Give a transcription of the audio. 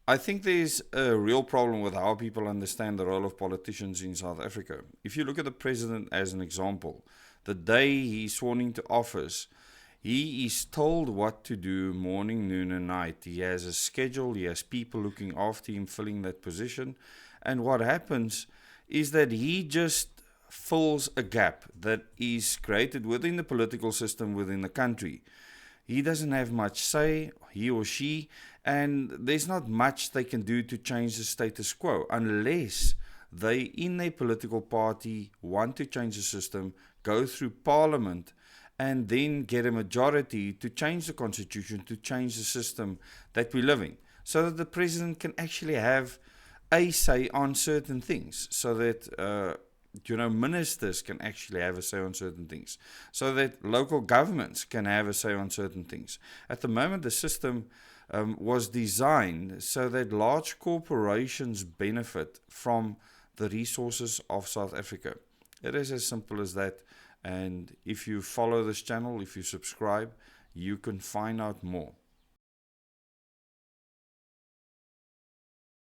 I think there's a real problem with how people understand the role of politicians in South Africa. If you look at the president as an example, the day he's sworn into office, he is told what to do morning, noon, and night. He has a schedule, he has people looking after him, filling that position. And what happens is that he just fills a gap that is created within the political system within the country. He doesn't have much say, he or she, and there's not much they can do to change the status quo unless they, in their political party, want to change the system, go through parliament, and then get a majority to change the constitution, to change the system that we live in, so that the president can actually have a say on certain things, so that ministers can actually have a say on certain things, so that local governments can have a say on certain things. At the moment, the system was designed so that large corporations benefit from the resources of South Africa. It is as simple as that. And if you follow this channel, if you subscribe, you can find out more.